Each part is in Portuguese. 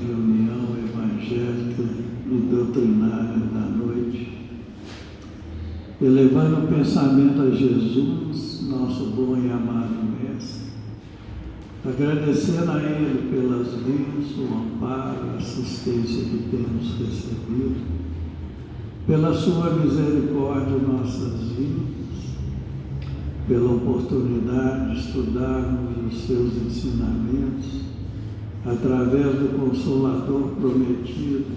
reunião evangélica e doutrinária da noite, elevando o pensamento a Jesus, nosso bom e amado Mestre, agradecendo a Ele pelas bênçãos, o amparo, a assistência que temos recebido, pela sua misericórdia em nossas vidas, pela oportunidade de estudarmos os seus ensinamentos através do Consolador prometido,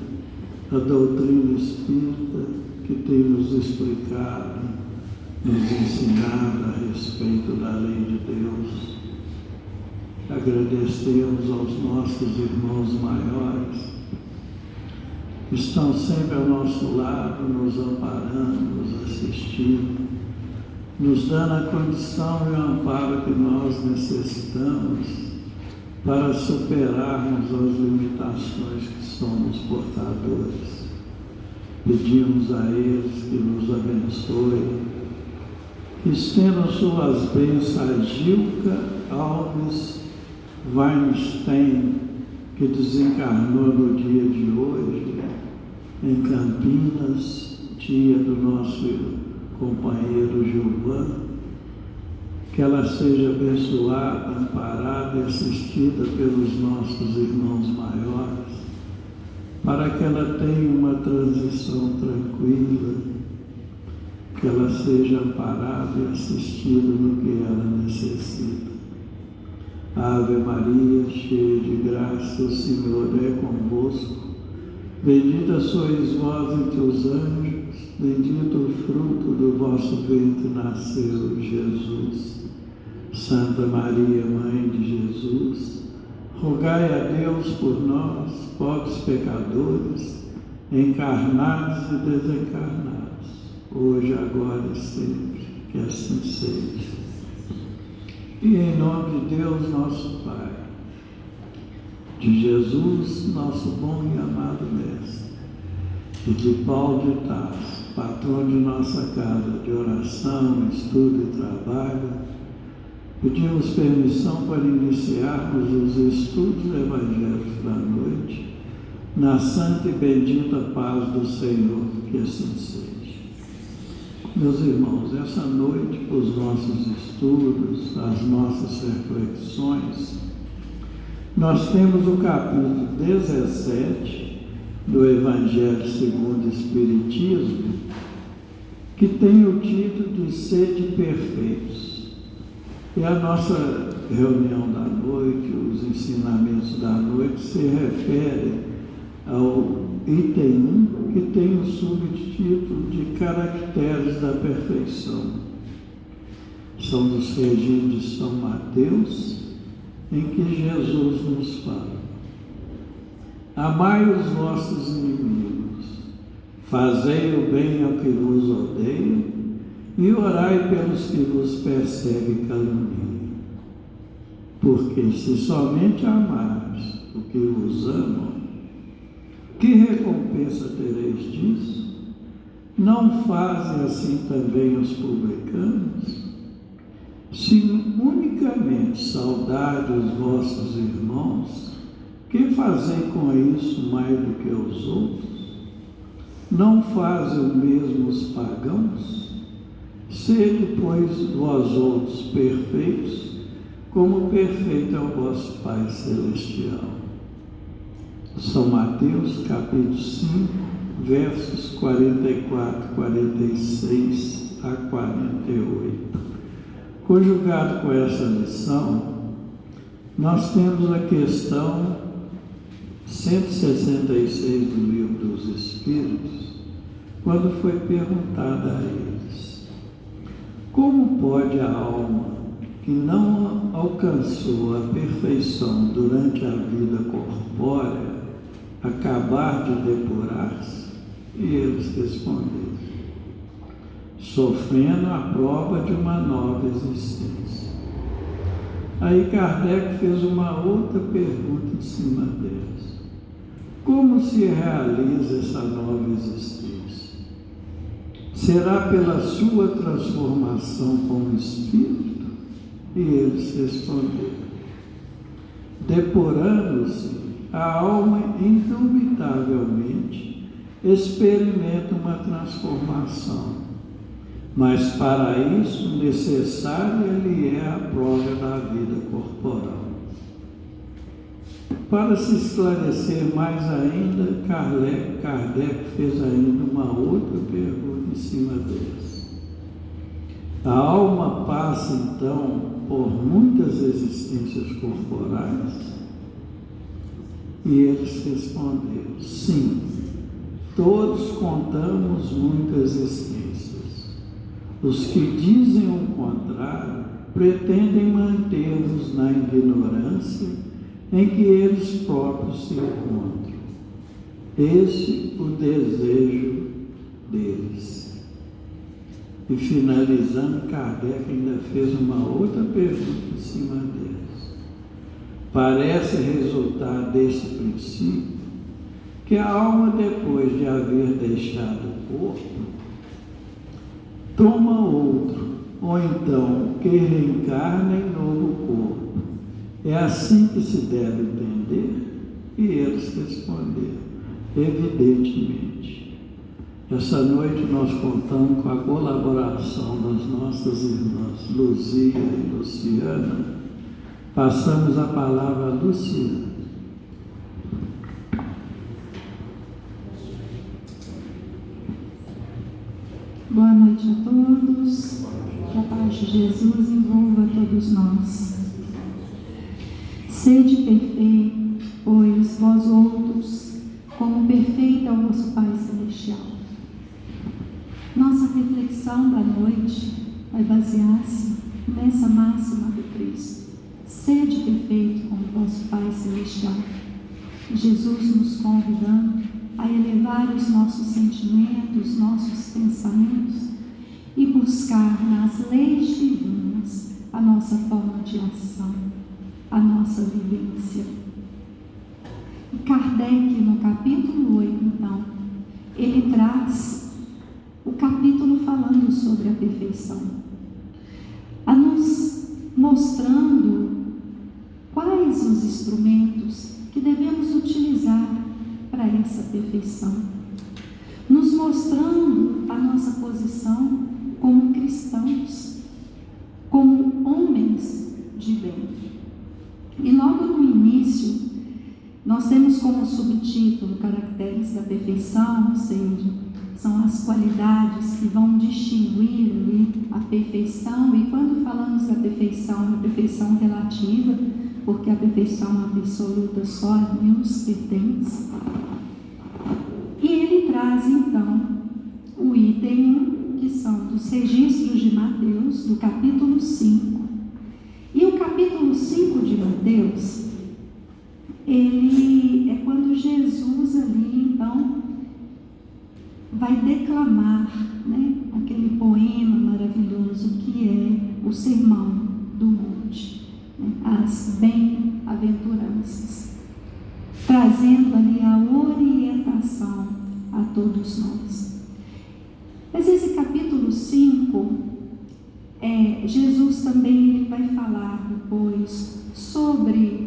a doutrina espírita que tem nos explicado, nos ensinado a respeito da lei de Deus. Agradecemos aos nossos irmãos maiores que estão sempre ao nosso lado, nos amparando, nos assistindo, nos dando a condição e o amparo que nós necessitamos para superarmos as limitações que somos portadores. Pedimos a eles que nos abençoem, que estendam suas bênçãos a Gilca Alves Weinstein, que desencarnou no dia de hoje, em Campinas, tia do nosso companheiro Gilvan, que ela seja abençoada, amparada e assistida pelos nossos irmãos maiores, para que ela tenha uma transição tranquila, que ela seja amparada e assistida no que ela necessita. Ave Maria, cheia de graça, o Senhor é convosco. Bendita sois vós entre os anjos, bendito o fruto do vosso ventre nasceu, Jesus. Santa Maria, Mãe de Jesus, rogai a Deus por nós, pobres pecadores, encarnados e desencarnados, hoje, agora e sempre, que assim seja. E em nome de Deus, nosso Pai, de Jesus, nosso bom e amado Mestre, e de Paulo de Tarso, patrão de nossa casa de oração, estudo e trabalho, pedimos permissão para iniciarmos os estudos evangélicos da noite, na santa e bendita paz do Senhor, que assim seja. Meus irmãos, essa noite, os nossos estudos, as nossas reflexões, nós temos o capítulo 17 do Evangelho segundo o Espiritismo, que tem o título de Sede Perfeitos. E a nossa reunião da noite, os ensinamentos da noite, se referem ao item 1, que tem o subtítulo de Caracteres da Perfeição. São dos registros de São Mateus, em que Jesus nos fala: amai os vossos inimigos, fazei o bem ao que vos odeiam, e orai pelos que vos perseguem e caluniam. Porque se somente amardes o que vos amam, que recompensa tereis disso? Não fazem assim também os publicanos? Se unicamente saudade os vossos irmãos, que fazem com isso mais do que os outros? Não fazem o mesmo os pagãos? Sede, pois, vós outros perfeitos, como perfeito é o vosso Pai Celestial. São Mateus, capítulo 5, versos 44, 46 a 48. Conjugado com essa lição, nós temos a questão 166 do Livro dos Espíritos, quando foi perguntada a eles: como pode a alma que não alcançou a perfeição durante a vida corpórea acabar de depurar-se? E eles responderam: sofrendo a prova de uma nova existência. Aí Kardec fez uma outra pergunta em cima deles: como se realiza essa nova existência? Será pela sua transformação como espírito? E eles responderam: depurando-se a alma indubitavelmente experimenta uma transformação, mas para isso necessária lhe é a prova da vida corporal. Para se esclarecer mais ainda, Kardec fez ainda uma outra pergunta em cima dessa. A alma passa então por muitas existências corporais? E eles responderam: sim, todos contamos muitas existências. Os que dizem o contrário pretendem manter-nos na ignorância em que eles próprios se encontram. Esse o desejo deles. E finalizando, Kardec ainda fez uma outra pergunta em cima deles. Parece resultar desse princípio que a alma, depois de haver deixado o corpo, toma outro, ou então que reencarna em novo corpo. É assim que se deve entender? E eles responderam: evidentemente. Essa noite nós contamos com a colaboração das nossas irmãs Luzia e Luciana. Passamos a palavra a Luciana. Boa noite a todos. Que a paz de Jesus envolva todos nós. Sede perfeito, pois vós outros, como perfeito é o vosso Pai Celestial. Nossa reflexão da noite vai basear-se nessa máxima do Cristo. Sede perfeito como vosso Pai Celestial. Jesus nos convidando a elevar os nossos sentimentos, nossos pensamentos e buscar nas leis divinas a nossa forma de ação, a nossa vivência. E Kardec, no capítulo 8, então, ele traz o capítulo falando sobre a perfeição, a nos mostrando quais os instrumentos que devemos utilizar para essa perfeição, nos mostrando a nossa posição como cristãos, como homens de bem. E logo no início, nós temos como subtítulo caracteres da perfeição, ou seja, são as qualidades que vão distinguir ali a perfeição. E quando falamos da perfeição, é uma perfeição relativa, porque a perfeição absoluta só a Deus pertence. E ele traz então o item 1, que são dos registros de Mateus, do capítulo 5. E o capítulo 5 de Mateus, ele é quando Jesus ali então vai declamar, né, aquele poema maravilhoso que é o Sermão do Monte, né, as bem-aventuranças, trazendo ali a orientação a todos nós. Mas esse capítulo 5, Jesus também ele vai falar depois sobre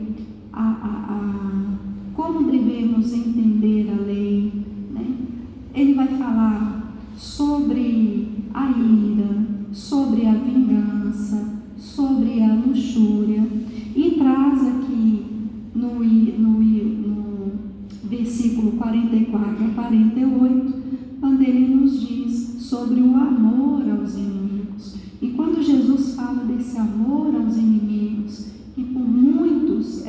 como devemos entender a lei, né? Ele vai falar sobre a ira, sobre a vingança, sobre a luxúria, e traz aqui no versículo 44 a 48, quando ele nos diz sobre o amor aos inimigos. E quando Jesus fala desse amor aos inimigos, que por muitos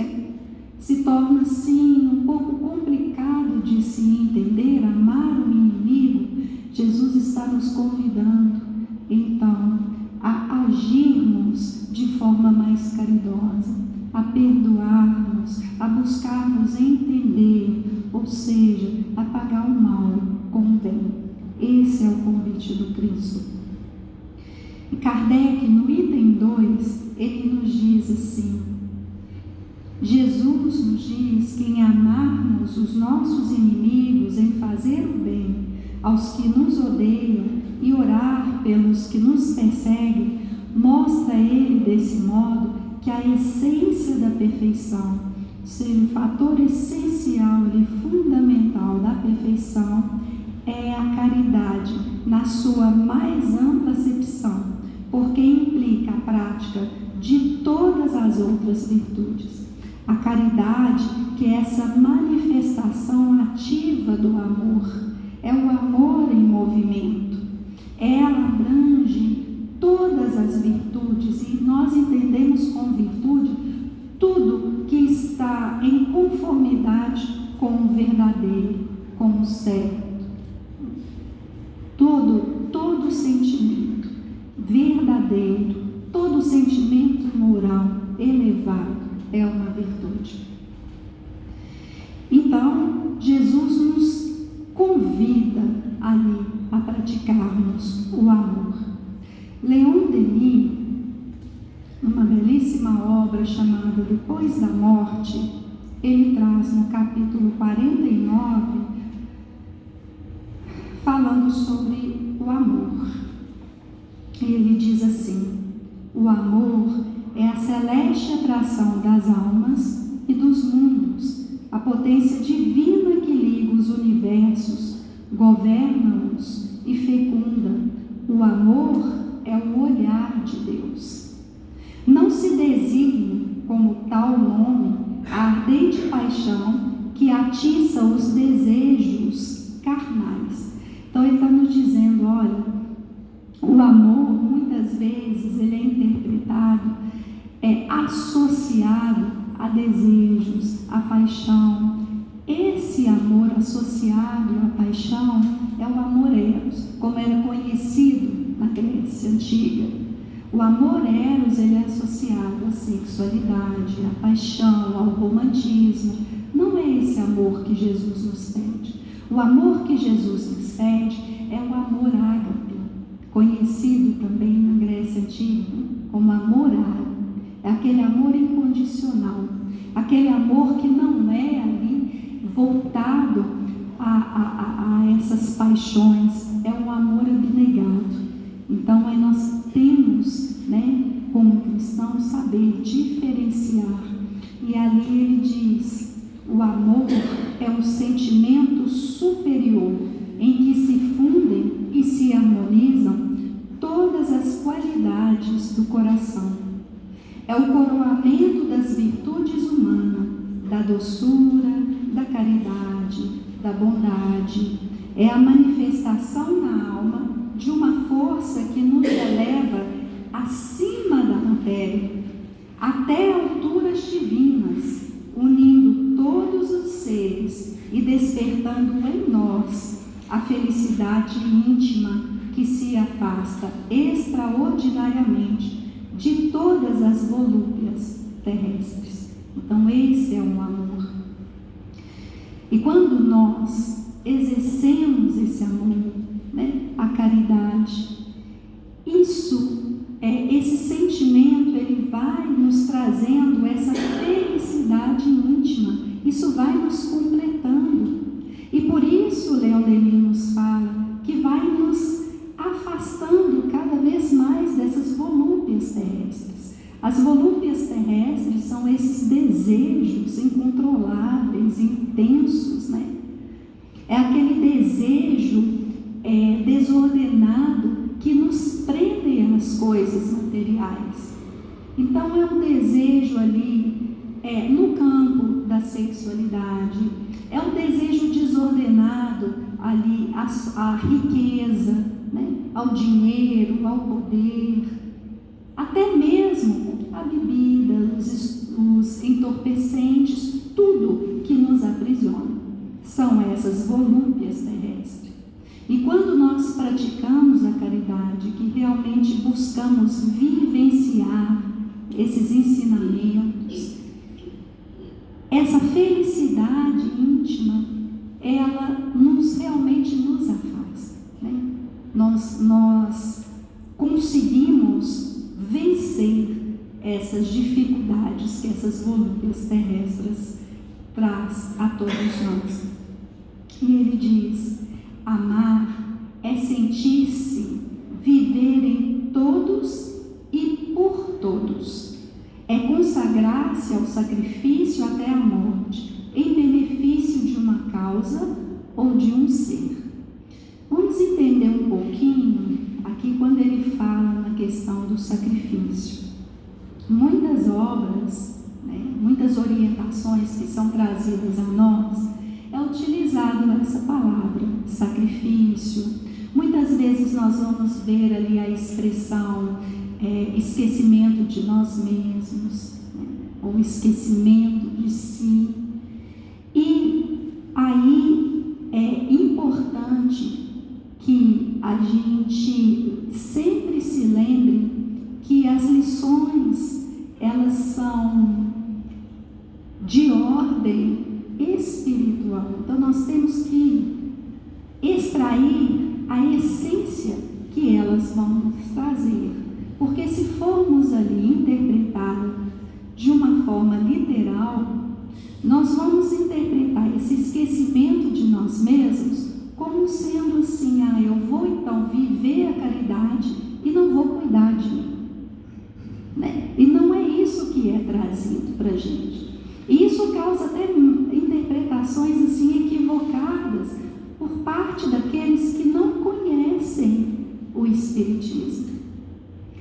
se torna assim um pouco complicado de se entender, amar o inimigo, Jesus está nos convidando então a agirmos de forma mais caridosa, a perdoarmos, a buscarmos entender, ou seja, a pagar o mal com o bem. Esse é o convite do Cristo. E Kardec, no item 2, ele nos diz assim: Jesus nos diz que em amarmos os nossos inimigos, em fazer o bem aos que nos odeiam e orar pelos que nos perseguem, mostra ele desse modo que a essência da perfeição Ou seja, o fator essencial e fundamental da perfeição é a caridade, na sua mais ampla acepção, porque implica a prática de todas as outras virtudes. A caridade, que é essa manifestação ativa do amor, é o amor em movimento. Ela abrange todas as virtudes, e nós entendemos com virtude tudo que está em conformidade com o verdadeiro, com o certo. Todo sentimento verdadeiro, todo sentimento moral elevado é uma virtude. Então, Jesus nos convida ali a praticarmos o amor. Leon Denis, numa belíssima obra chamada Depois da Morte, ele traz no capítulo 49, falando sobre o amor. Ele diz assim: o amor é a celeste atração das almas e dos mundos, a potência divina que liga os universos, governa-os e fecunda. O amor é o olhar de Deus. Não se designe como tal nome a ardente paixão que atiça os desejos carnais. Então ele está nos dizendo, olha, o amor muitas vezes ele é interpretado, associado a desejos, a paixão. Esse amor associado à paixão é o amor eros, como era conhecido na Grécia Antiga. O amor eros ele é associado à sexualidade, à paixão, ao romantismo. Não é esse amor que Jesus nos pede. O amor que Jesus nos pede é o amor ágape, conhecido também na Grécia Antiga como amor ágape. É aquele amor incondicional, aquele amor que não é ali voltado a essas paixões, é um amor abnegado. Então nós temos, como cristãos, saber diferenciar. E ali ele diz: o amor é um sentimento superior em que se fundem e se harmonizam todas as qualidades do coração. É o coroamento das virtudes humanas, da doçura, da caridade, da bondade. É a manifestação na alma de uma força que nos eleva acima da matéria, até alturas divinas, unindo todos os seres e despertando em nós a felicidade íntima que se afasta extraordinariamente de todas as volúpias terrestres. Então esse é um amor. E quando nós exercemos esse amor, a caridade, esse sentimento ele vai nos trazendo essa felicidade íntima, isso vai nos completando. E por isso Leon Denis nos fala que vai nos afastando cada vez mais dessas volúpias terrestres. As volúpias terrestres são esses desejos incontroláveis, intensos, É aquele desejo desordenado que nos prende às coisas materiais. Então é um desejo ali no campo da sexualidade, é um desejo desordenado ali à riqueza, ao dinheiro, ao poder, até mesmo a bebida, os entorpecentes, tudo que nos aprisiona. São essas volúpias terrestres. E quando nós praticamos a caridade, que realmente buscamos vivenciar esses ensinamentos, essa felicidade íntima, ela realmente nos afasta. Nós conseguimos vencer essas dificuldades que essas volúpias terrestres traz a todos nós. E ele diz: amar é sentir-se, viver em todos e por todos. É consagrar-se ao sacrifício sacrifício até a morte, em benefício de uma causa ou de um ser. Vamos entender um pouquinho aqui quando ele fala na questão do sacrifício. Muitas obras, muitas orientações que são trazidas a nós, é utilizado essa palavra, sacrifício. Muitas vezes nós vamos ver ali a expressão esquecimento de nós mesmos, ou esquecimento de si. E aí é importante que a gente sempre se lembre que as lições, elas são de ordem espiritual. Então nós temos que extrair a essência que elas vão nos trazer, porque se formos ali interpretar de uma forma literal, nós vamos interpretar esse esquecimento de nós mesmos como sendo assim: eu vou então viver a caridade e não vou cuidar de mim, E não é isso que é trazido para a gente. E isso causa até interpretações assim equivocadas por parte daqueles que não conhecem o Espiritismo.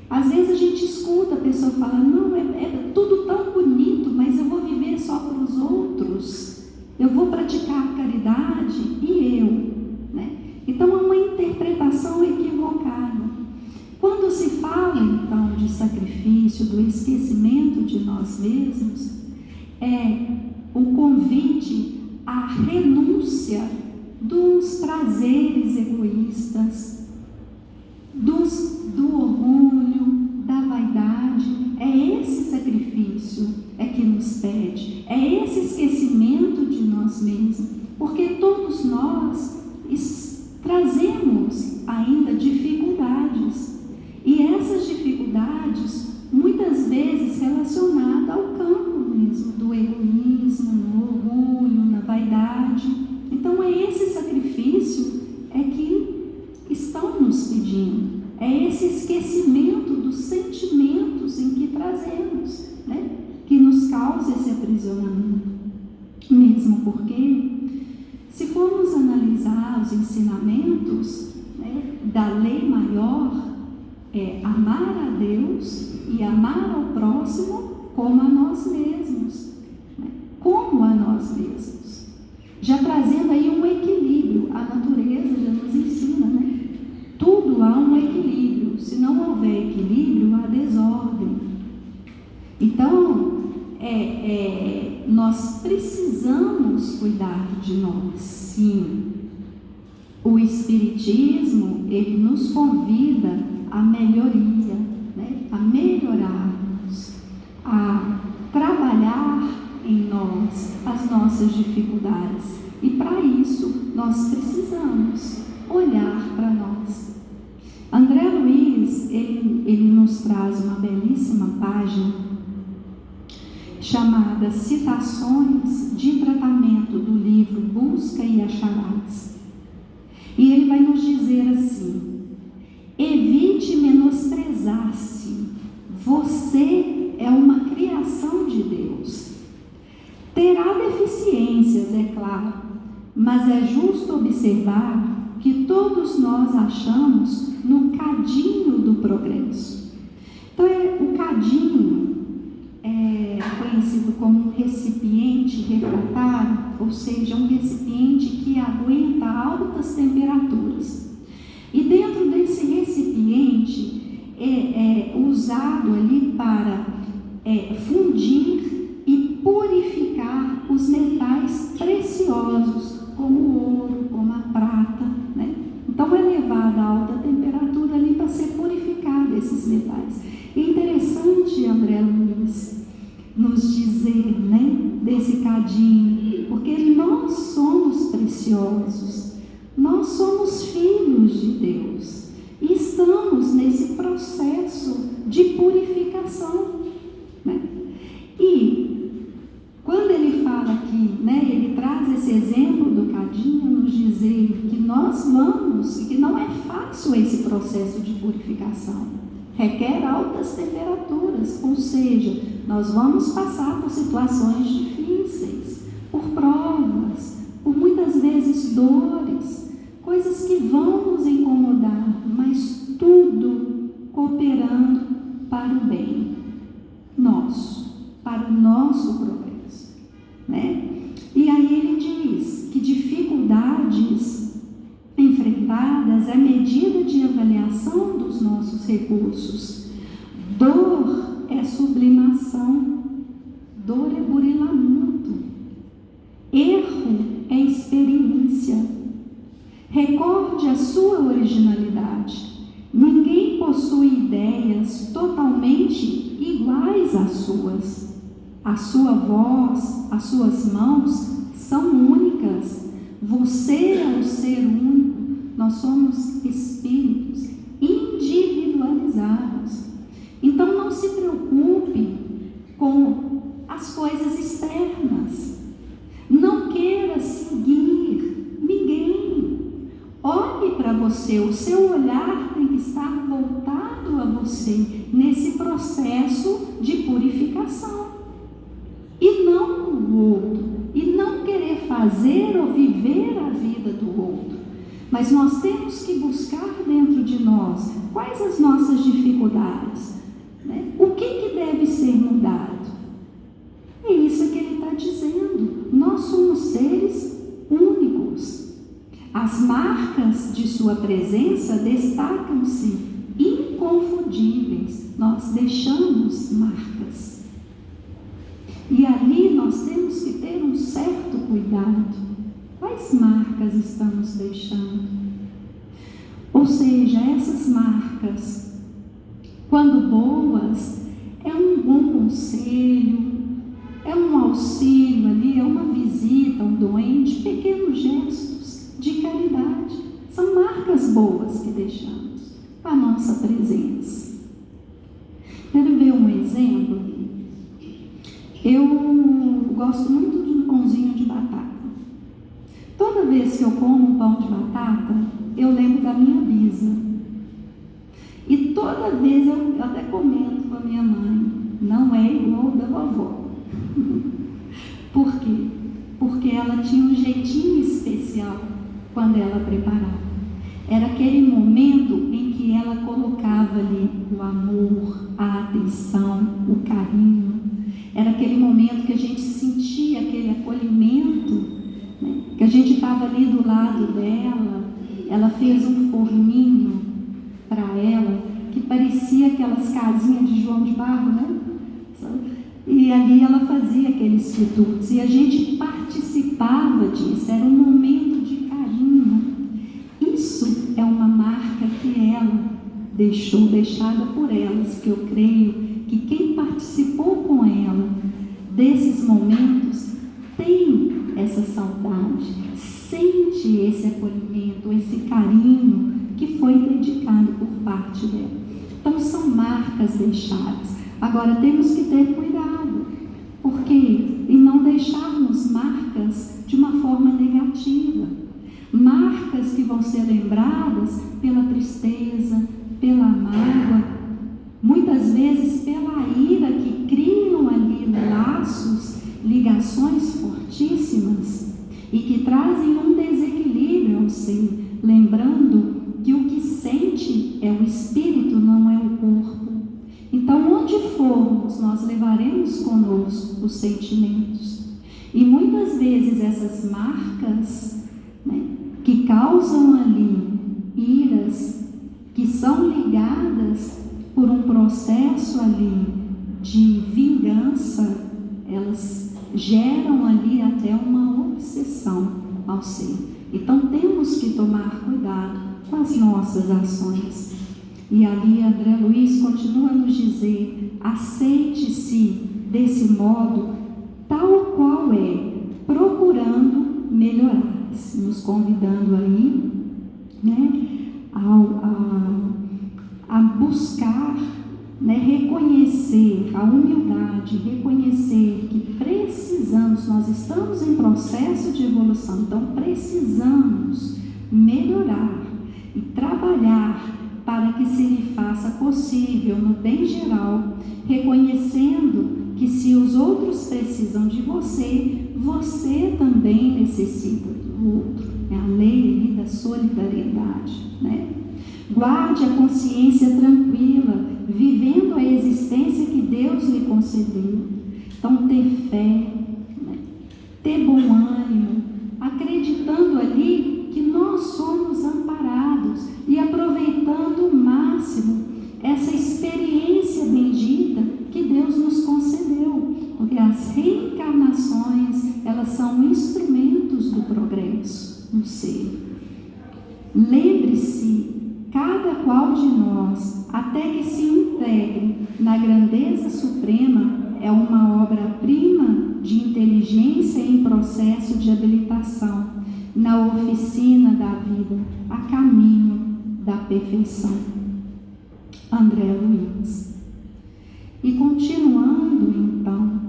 Às vezes a gente escuta a pessoa falar: não, é tudo tão bonito, mas eu vou viver só para os outros, eu vou praticar a caridade e eu, Então é uma interpretação equivocada. Quando se fala então de sacrifício, do esquecimento de nós mesmos, é o convite à renúncia dos prazeres egoístas, do orgulho, da vaidade. É esse sacrifício que nos pede, é esse esquecimento de nós mesmos, porque todos nós trazemos ainda dificuldades, e essas dificuldades muitas vezes relacionadas ao campo mesmo do egoísmo, no orgulho, na vaidade. Então é esse sacrifício que estão nos pedindo, é esse esquecimento dos sentimentos em que trazemos, que nos causa esse aprisionamento. Mesmo porque, se formos analisar os ensinamentos da lei maior, é amar a Deus e amar ao próximo como a nós mesmos, como a nós mesmos, já trazendo aí um equilíbrio. A natureza já nos ensina, tudo há um equilíbrio. Se não houver equilíbrio, há desordem. Então nós precisamos cuidar de nós, sim. O Espiritismo, ele nos convida à melhoria, a melhorarmos, a trabalhar em nós as nossas dificuldades. E para isso, nós precisamos olhar para nós. André Luiz, ele nos traz uma belíssima página chamada Citações de Tratamento do livro Busca e Acharás. E ele vai nos dizer assim: evite menosprezar-se. Você é uma criação de Deus. Terá deficiências, é claro, mas é justo observar que todos nós achamos no cadinho do progresso. Então, o cadinho é conhecido como um recipiente refratário, ou seja, um recipiente que aguenta altas temperaturas. E dentro desse recipiente é usado ali para fundir e purificar os metais preciosos, como o ouro, como a prata, Então é levado a alta temperatura ali para ser purificado esses metais. É interessante, André Luiz, nos dizer, desse cadinho, porque nós somos preciosos, nós somos filhos de Deus e estamos nesse processo de purificação, E quando ele fala aqui, ele traz esse exemplo do cadinho, nos dizer que nós vamos, e que não é fácil esse processo de purificação, requer altas temperaturas, ou seja, nós vamos passar por situações difíceis, por provas, por muitas vezes dores, coisas que vão nos incomodar, mas tudo cooperando para o bem nosso, para o nosso progresso, né? E aí ele diz que dificuldades enfrentadas é medida de avaliação dos nossos recursos. Dor é sublimação, dor é burilamento, erro é experiência. Recorde a sua originalidade. Ninguém possui ideias totalmente iguais às suas. A sua voz, as suas mãos são únicas. Você é o ser único. Nós somos espíritos individualizados. Então não se preocupe com as coisas externas. Não queira seguir ninguém. Olhe para você, o seu olhar tem que estar voltado a você nesse processo de purificação. E não o outro. E não querer fazer ou viver a vida do outro. Mas nós temos que buscar dentro de nós quais as nossas dificuldades, né? O que deve ser mudado? É isso que ele está dizendo. Nós somos seres únicos. As marcas de sua presença destacam-se inconfundíveis. Nós deixamos marcas. E ali nós temos que ter um certo cuidado. Quais marcas estamos deixando? Ou seja, essas marcas, quando boas, é um bom conselho, é um auxílio ali, é uma visita a um doente, pequenos gestos de caridade. São marcas boas que deixamos com a nossa presença. Quero ver um exemplo. Eu gosto muito de um pãozinho de batata. Toda vez que eu como um pão de batata, eu lembro da minha bisa. E toda vez eu até comento com a minha mãe, não é igual da vovó. Por quê? Porque ela tinha um jeitinho especial quando ela preparava. Era aquele momento em que ela colocava ali o amor, a atenção, o carinho. Era aquele momento que a gente sentia aquele acolhimento, né? Que a gente estava ali do lado dela. Ela fez um forninho para ela, que parecia aquelas casinhas de João de Barro, né? E ali ela fazia aqueles quitutes, e a gente participava disso, era um momento de carinho. Isso é uma marca que ela deixou, deixada por elas, que eu creio que quem participou com ela desses momentos tem essa saudade, sente esse acolhimento, esse carinho que foi dedicado por parte dela. Então são marcas deixadas. Agora temos que ter cuidado, porque em não deixarmos marcas de uma forma negativa, marcas que vão ser lembradas pela tristeza, pela mágoa, muitas vezes pela ira, que criam ali laços, ligações fortíssimas e que trazem um desequilíbrio ao ser, lembrando que o que sente é o espírito, não é o corpo. Então, onde formos, nós levaremos conosco os sentimentos. E muitas vezes essas marcas, né, que causam ali iras, que são ligadas por um processo ali de vingança, elas geram ali até uma obsessão ao ser. Então temos que tomar cuidado com as nossas ações. E ali André Luiz continua a nos dizer: aceite-se desse modo tal qual é, procurando melhorar-se, nos convidando aí, né, a buscar, né, reconhecer a humildade, reconhecer que precisamos, nós estamos em processo de evolução, então precisamos melhorar e trabalhar para que se lhe faça possível no bem geral, reconhecendo que se os outros precisam de você, você também necessita do outro. É a lei da solidariedade, né? Guarde a consciência tranquila, vivendo a existência que Deus lhe concedeu. Então, ter fé, né? Ter bom ânimo, acreditando ali que nós somos amparados e aproveitando o máximo essa experiência bendita que Deus nos concedeu, porque as reencarnações, elas são instrumentos do progresso no ser. Lembre-se, cada qual de nós, até que se integre na grandeza suprema, é uma obra-prima de inteligência em processo de habilitação, na oficina da vida, a caminho da perfeição. André Luiz. E continuando, então,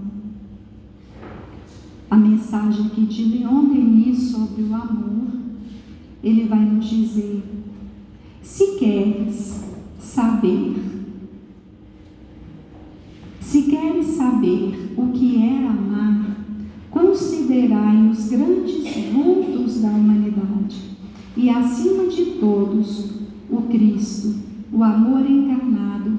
a mensagem aqui de Leon Denis sobre o amor, ele vai nos dizer: se queres saber o que é amar, considerai os grandes vultos da humanidade e, acima de todos, o Cristo, o amor encarnado,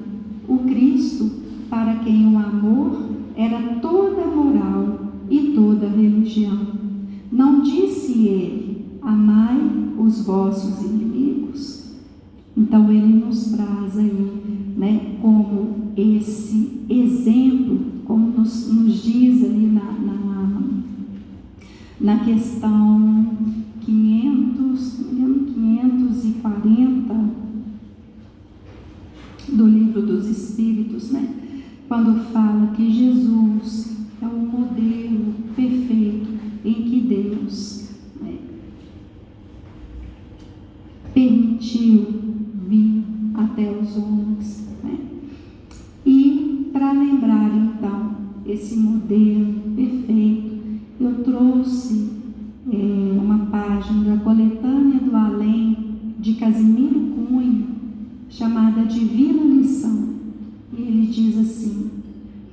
o Cristo para quem o amor era toda moral e toda religião. Não disse ele: amai os vossos inimigos? Então ele nos traz aí, né, como esse exemplo, como nos diz ali na questão 540 do Livro dos Espíritos, né, quando fala que Jesus é o modelo perfeito em que Deus, né, permitiu vir até os homens, né? E para lembrar então esse modelo perfeito, eu trouxe uma página da Coletânea do Além de Casimiro Cunha, chamada Divina Lição, e ele diz assim: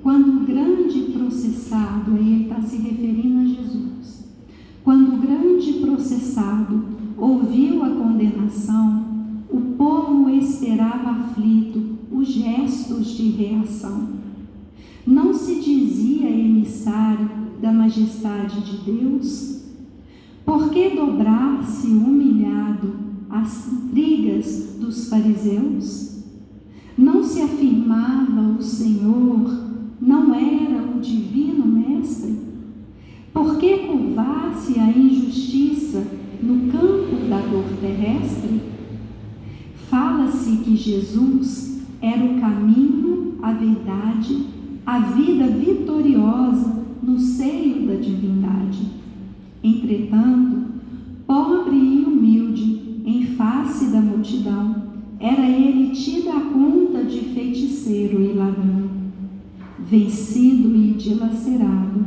quando o grande processado, aí ele está se referindo a Jesus, quando o grande processado ouviu a condenação, o povo esperava aflito os gestos de reação. Não se dizia emissário da majestade de Deus? Por que dobrar-se humilhado às brigas dos fariseus? Não se afirmava o Senhor, não era o divino mestre? Por que curvar-se a injustiça no campo da dor terrestre? Fala-se que Jesus era o caminho, a verdade, a vida vitoriosa no seio da divindade. Entretanto, pobre e humilde, em face da multidão, era ele tido à conta de feiticeiro e ladrão. Vencido e dilacerado,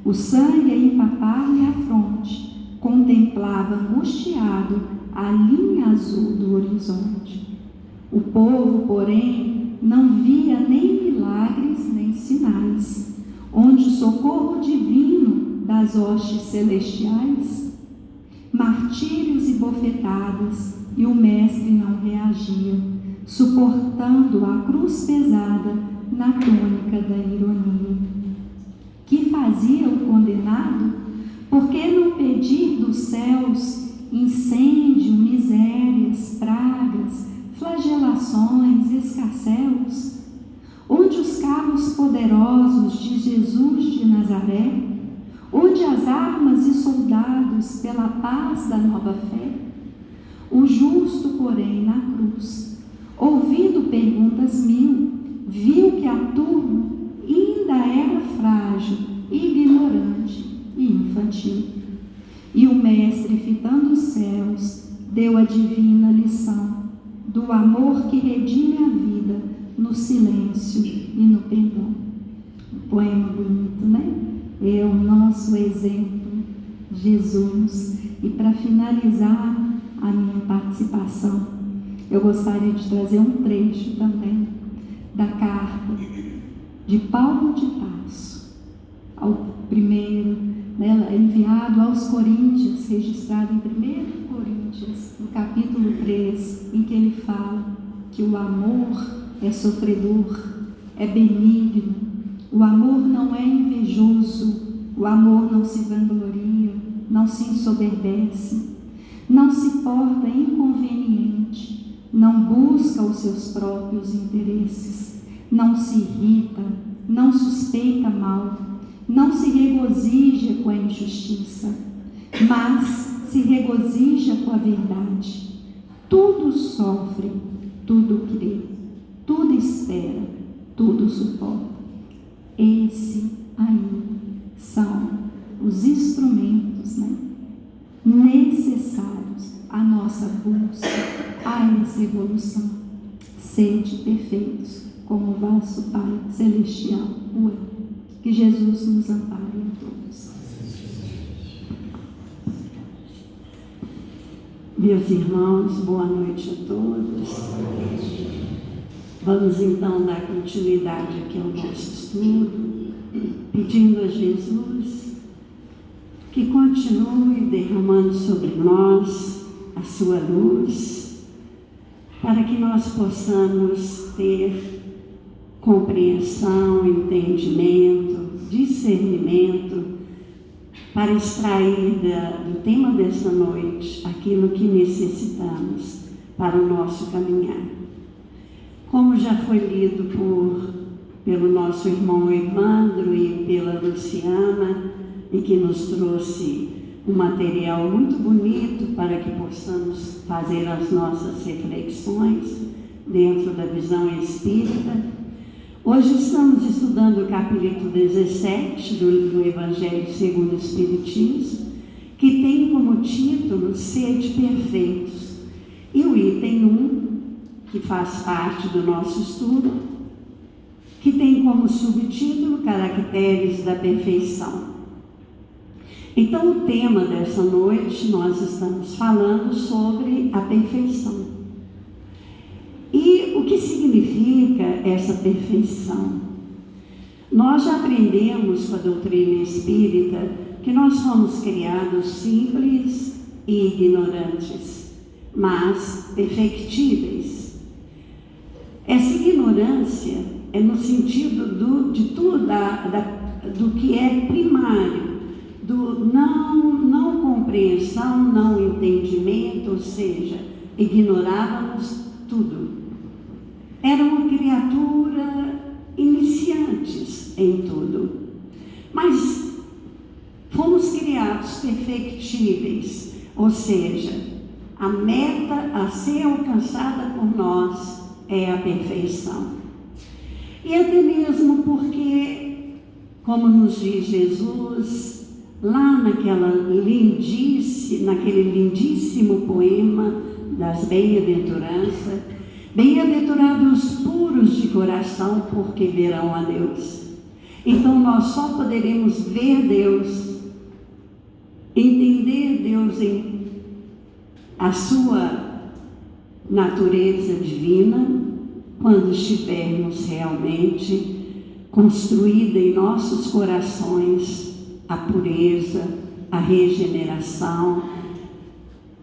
o sangue a empapar-lhe a fronte, contemplava angustiado a linha azul do horizonte. O povo, porém, não via nem milagres nem sinais, onde o socorro divino das hostes celestiais, martírios e bofetadas, e o mestre não reagia, suportando a cruz pesada na tônica da ironia. Que fazia o condenado? Por que não pedir dos céus incêndio, misérias, pragas, flagelações, escarcéus? Onde os carros poderosos de Jesus de Nazaré? Onde as armas e soldados pela paz da nova fé? O justo, porém, na cruz, ouvindo perguntas mil, viu que a turma ainda era frágil, ignorante e infantil. E o mestre, fitando os céus, deu a divina lição do amor que redime a vida no silêncio e no perdão. Um poema bonito, né? É o nosso exemplo, Jesus. E para finalizar a minha participação, eu gostaria de trazer um trecho também da carta de Paulo de Tarso, ao primeiro, né, enviado aos Coríntios, registrado em 1 Coríntios, no capítulo 3, em que ele fala que o amor é sofredor, é benigno, o amor não é invejoso, o amor não se vangloria, não se ensoberbece, não se porta inconveniente, não busca os seus próprios interesses, não se irrita, não suspeita mal, não se regozija com a injustiça, mas se regozija com a verdade. Tudo sofre, tudo crê, tudo espera, tudo suporta. Esse aí são os instrumentos, né, necessários à nossa busca, a essa evolução. Sede perfeitos, como o vosso Pai Celestial o é. Que Jesus nos ampare a todos. Meus irmãos, boa noite a todos. Vamos então dar continuidade aqui ao nosso estudo, pedindo a Jesus que continue derramando sobre nós a sua luz, para que nós possamos ter compreensão, entendimento, discernimento, para extrair do tema dessa noite aquilo que necessitamos para o nosso caminhar. Como já foi lido pelo nosso irmão Evandro e pela Luciana, e que nos trouxe um material muito bonito para que possamos fazer as nossas reflexões dentro da visão espírita. Hoje estamos estudando o capítulo 17 do Evangelho segundo o Espiritismo, que tem como título Sede Perfeitos. E o item 1, que faz parte do nosso estudo, que tem como subtítulo Caracteres da Perfeição. Então, o tema dessa noite, nós estamos falando sobre a perfeição. E o que significa essa perfeição? Nós já aprendemos com a doutrina espírita que nós fomos criados simples e ignorantes, mas perfectíveis. Essa ignorância é no sentido de tudo, do que é primário, do não compreensão, não entendimento, ou seja, ignorávamos tudo. Era uma criatura iniciantes em tudo, mas fomos criados perfectíveis, ou seja, a meta a ser alcançada por nós é a perfeição. E até mesmo porque, como nos diz Jesus, lá naquele lindíssimo poema das bem-aventuranças, bem-aventurados puros de coração, porque verão a Deus. Então nós só poderemos ver Deus, entender Deus em a sua natureza divina, quando estivermos realmente construída em nossos corações a pureza, a regeneração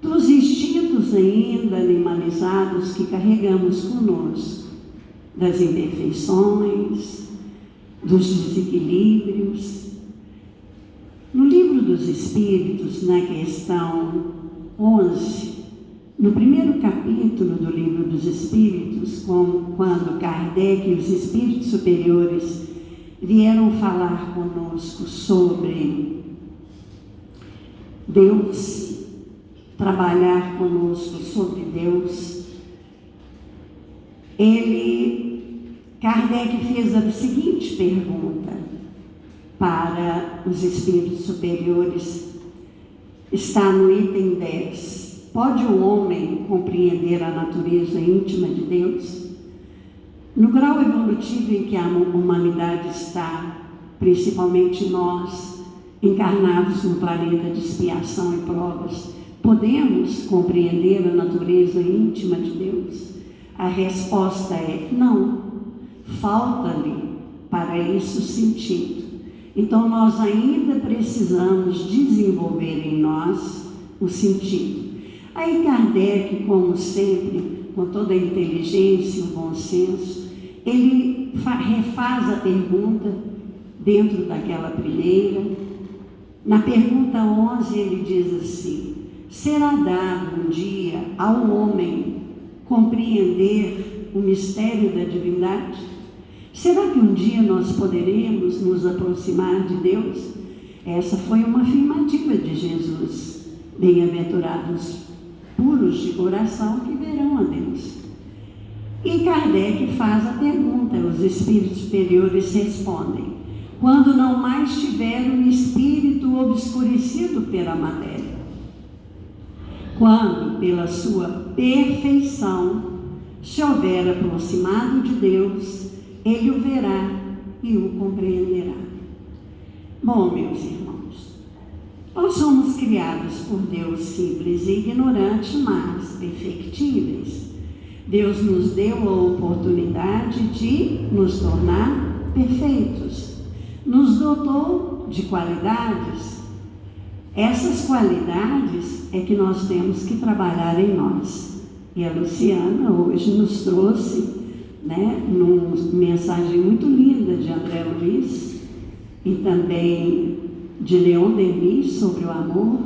dos instintos ainda animalizados que carregamos conosco, das imperfeições, dos desequilíbrios. No Livro dos Espíritos, na questão 11, no primeiro capítulo do Livro dos Espíritos, quando Kardec e os espíritos superiores vieram falar conosco sobre Deus, trabalhar conosco sobre Deus, Kardec fez a seguinte pergunta para os espíritos superiores, está no item 10. Pode o homem compreender a natureza íntima de Deus? No grau evolutivo em que a humanidade está, principalmente nós, encarnados no planeta de expiação e provas, Podemos compreender a natureza íntima de Deus? A resposta é não. Falta-lhe para isso sentido. Então nós ainda precisamos desenvolver em nós o sentido. Aí Kardec, como sempre, com toda a inteligência e o bom senso, ele refaz a pergunta dentro daquela primeira. Na pergunta 11 ele diz assim: será dado um dia ao homem compreender o mistério da divindade? Será que um dia nós poderemos nos aproximar de Deus? Essa foi uma afirmativa de Jesus. Bem-aventurados puros de coração, que verão a Deus. E Kardec faz a pergunta, os espíritos superiores respondem: quando não mais tiver o espírito obscurecido pela matéria. Quando, pela sua perfeição, se houver aproximado de Deus, ele o verá e o compreenderá. Bom, meus irmãos, nós somos criados por Deus simples e ignorantes, mas perfectíveis. Deus nos deu a oportunidade de nos tornar perfeitos. Nos dotou de qualidades. Essas qualidades é que nós temos que trabalhar em nós. E a Luciana hoje nos trouxe, numa mensagem muito linda de André Luiz e também de Leon Denis sobre o amor,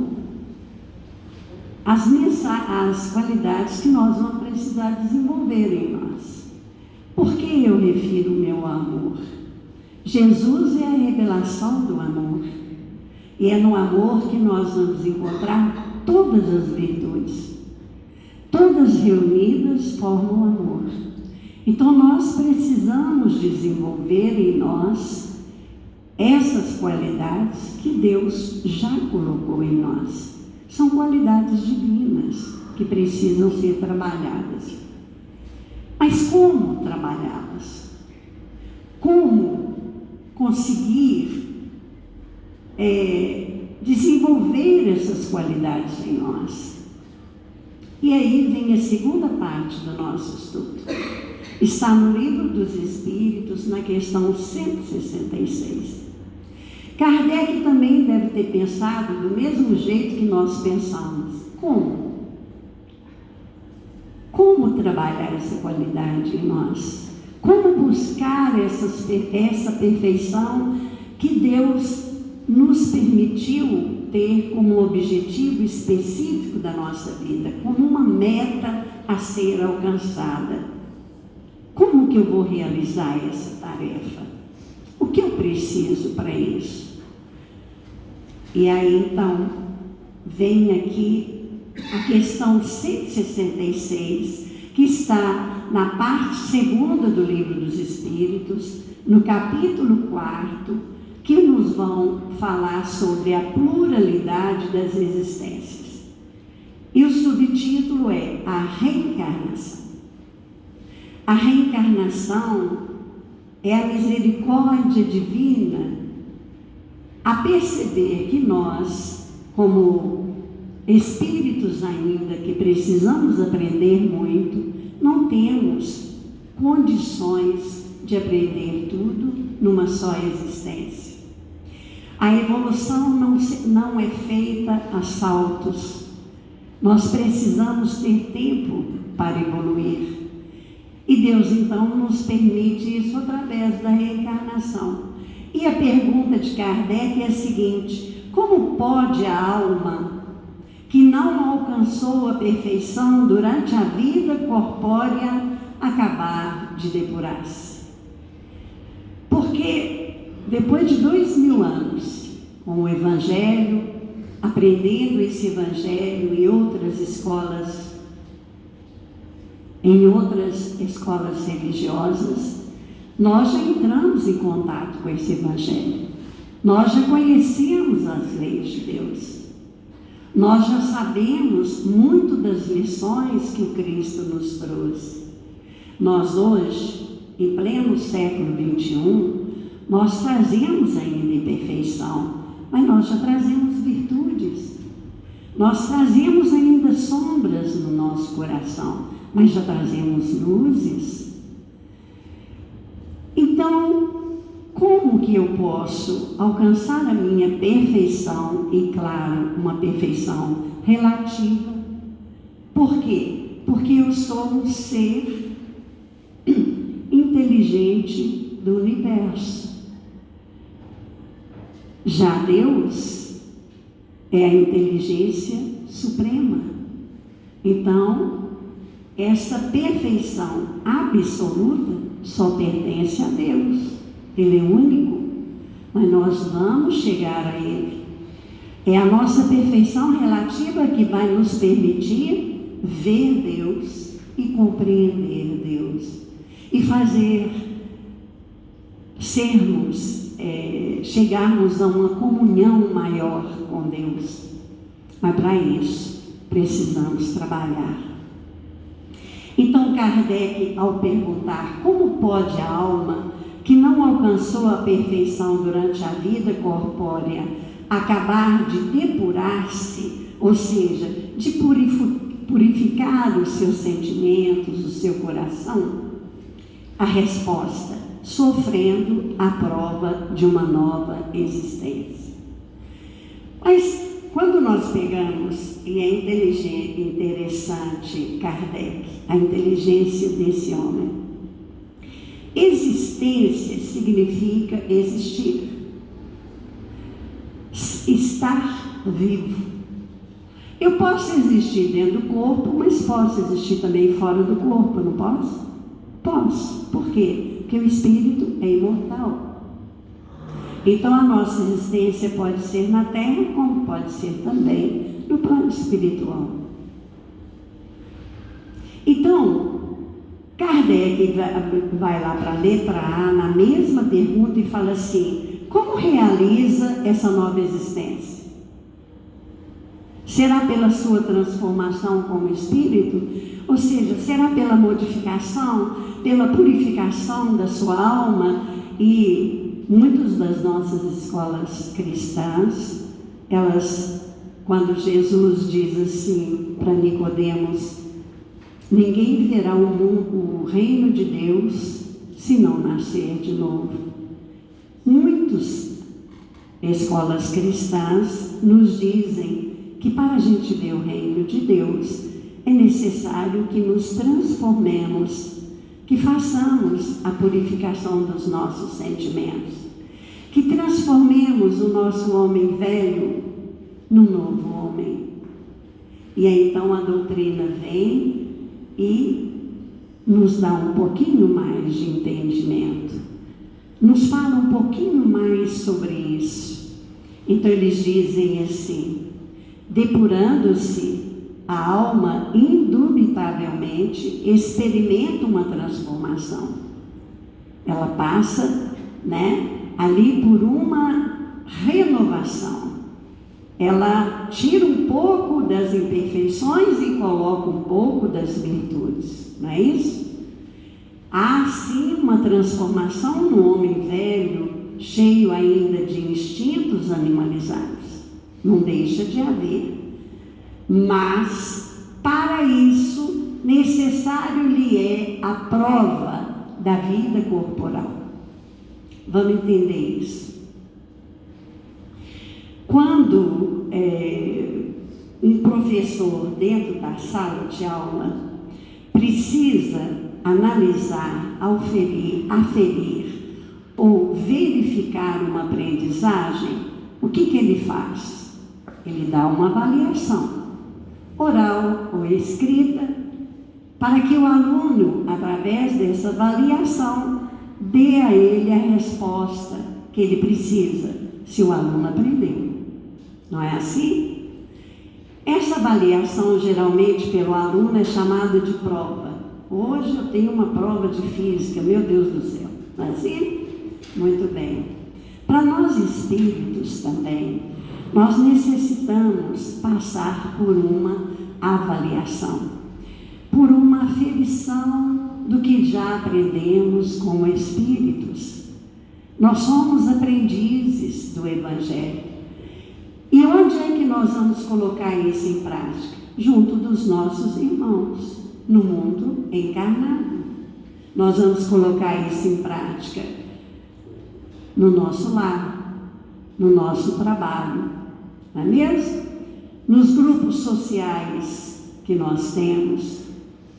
as qualidades que nós vamos precisar desenvolver em nós. Por que eu refiro o meu amor? Jesus é a revelação do amor, e é no amor que nós vamos encontrar todas as virtudes. Todas reunidas formam amor. Então nós precisamos desenvolver em nós essas qualidades que Deus já colocou em nós. São qualidades divinas que precisam ser trabalhadas. Mas como trabalhá-las? Como conseguir desenvolver essas qualidades em nós? E aí vem a segunda parte do nosso estudo. Está no Livro dos Espíritos, na questão 166. Kardec também deve ter pensado do mesmo jeito que nós pensamos. Como? Como trabalhar essa qualidade em nós? Como buscar essa perfeição que Deus nos permitiu ter como objetivo específico da nossa vida, como uma meta a ser alcançada? Como que eu vou realizar essa tarefa? O que eu preciso para isso? E aí, então, vem aqui a questão 166, que está na parte segunda do Livro dos Espíritos, no capítulo 4, que nos vão falar sobre a pluralidade das existências. E o subtítulo é a reencarnação. A reencarnação é a misericórdia divina a perceber que nós, como espíritos ainda que precisamos aprender muito, não temos condições de aprender tudo numa só existência. A evolução não é feita a saltos. Nós precisamos ter tempo para evoluir. E Deus, então, nos permite isso através da reencarnação. E a pergunta de Kardec é a seguinte: como pode a alma que não alcançou a perfeição durante a vida corpórea acabar de depurar-se? Porque depois de 2000 anos, com o Evangelho, aprendendo esse Evangelho em outras escolas religiosas, nós já entramos em contato com esse Evangelho. Nós já conhecemos as leis de Deus. Nós já sabemos muito das lições que o Cristo nos trouxe. Nós hoje, em pleno século XXI, nós trazemos ainda imperfeição, mas nós já trazemos virtudes. Nós trazemos ainda sombras no nosso coração, mas já trazemos luzes. Então, como que eu posso alcançar a minha perfeição? E claro, uma perfeição relativa. Por quê? Porque eu sou um ser inteligente do universo. Já Deus é a inteligência suprema. Então, essa perfeição absoluta só pertence a Deus. Ele é único, mas nós vamos chegar a Ele. É a nossa perfeição relativa que vai nos permitir ver Deus e compreender Deus e fazer chegarmos a uma comunhão maior com Deus. Mas para isso precisamos trabalhar. Então Kardec, ao perguntar como pode a alma que não alcançou a perfeição durante a vida corpórea acabar de depurar-se, ou seja, de purificar os seus sentimentos, o seu coração? A resposta: sofrendo a prova de uma nova existência. Mas quando nós pegamos, e é interessante Kardec, a inteligência desse homem, existência significa existir, estar vivo. Eu posso existir dentro do corpo, mas posso existir também fora do corpo, não posso? Posso. Por quê? Porque o espírito é imortal. Então a nossa existência pode ser na Terra, como pode ser também no plano espiritual. Então, Kardec vai lá para a letra A, na mesma pergunta, e fala assim: como realiza essa nova existência? Será pela sua transformação como espírito? Ou seja, será pela modificação, pela purificação da sua alma? E muitas das nossas escolas cristãs, elas, quando Jesus diz assim para Nicodemos: ninguém verá o reino de Deus se não nascer de novo. Muitas escolas cristãs nos dizem que para a gente ver o reino de Deus é necessário que nos transformemos, que façamos a purificação dos nossos sentimentos, que transformemos o nosso homem velho no novo homem. E aí então a doutrina vem e nos dá um pouquinho mais de entendimento, nos fala um pouquinho mais sobre isso. Então eles dizem assim: depurando-se, a alma indubitavelmente experimenta uma transformação. Ela passa, ali por uma renovação. Ela tira um pouco das imperfeições e coloca um pouco das virtudes, não é isso? Há sim uma transformação no homem velho, cheio ainda de instintos animalizados. Não deixa de haver. Mas, para isso, necessário lhe é a prova da vida corporal. Vamos entender isso. Quando um professor dentro da sala de aula precisa analisar, aferir ou verificar uma aprendizagem, o que ele faz? Ele dá uma avaliação, oral ou escrita, para que o aluno, através dessa avaliação, dê a ele a resposta que ele precisa, se o aluno aprendeu. Não é assim? Essa avaliação, geralmente, pelo aluno, é chamada de prova. Hoje eu tenho uma prova de física, meu Deus do céu. Não é assim? Muito bem. Para nós espíritos também, nós necessitamos passar por uma avaliação, por uma aferição do que já aprendemos como espíritos. Nós somos aprendizes do Evangelho. E onde é que nós nós vamos colocar isso em prática? Junto dos nossos irmãos, no mundo encarnado. Nós vamos colocar isso em prática no nosso lar, no nosso trabalho, não é mesmo? Nos grupos sociais que nós temos,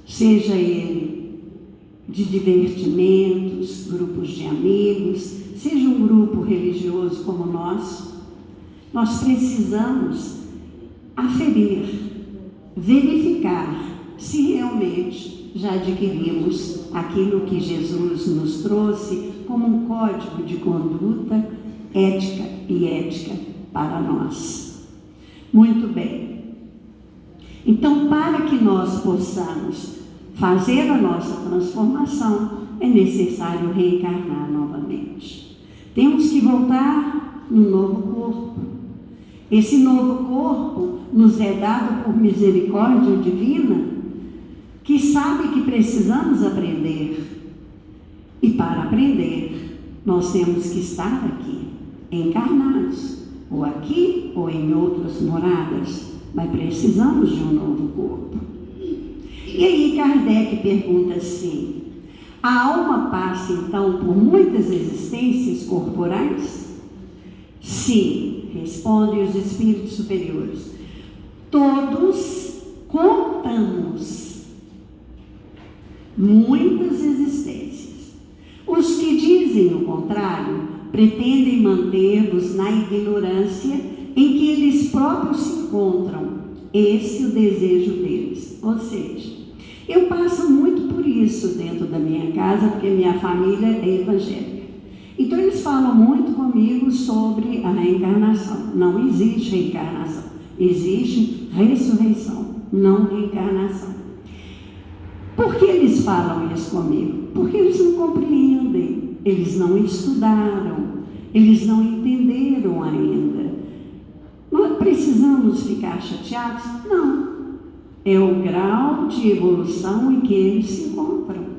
seja ele de divertimentos, grupos de amigos, seja um grupo religioso como o nosso, nós precisamos aferir, verificar se realmente já adquirimos aquilo que Jesus nos trouxe como um código de conduta ética e ética para nós. Muito bem. Então, para que nós possamos fazer a nossa transformação, é necessário reencarnar novamente. Temos que voltar no novo corpo. Esse novo corpo nos é dado por misericórdia divina, que sabe que precisamos aprender. E para aprender, nós temos que estar aqui, encarnados, ou aqui ou em outras moradas, mas precisamos de um novo corpo. E aí Kardec pergunta assim: a alma passa então por muitas existências corporais? Sim, respondem os espíritos superiores. Todos contamos muitas existências. Os que dizem o contrário pretendem manter-nos na ignorância em que eles próprios se encontram. Esse é o desejo deles. Ou seja, eu passo muito por isso dentro da minha casa, porque minha família é evangélica. Então eles falam muito comigo sobre a reencarnação. Não existe reencarnação, existe ressurreição, não reencarnação. Por que eles falam isso comigo? Porque eles não compreendem, eles não estudaram, eles não entenderam ainda. Nós precisamos ficar chateados? Não. É o grau de evolução em que eles se encontram.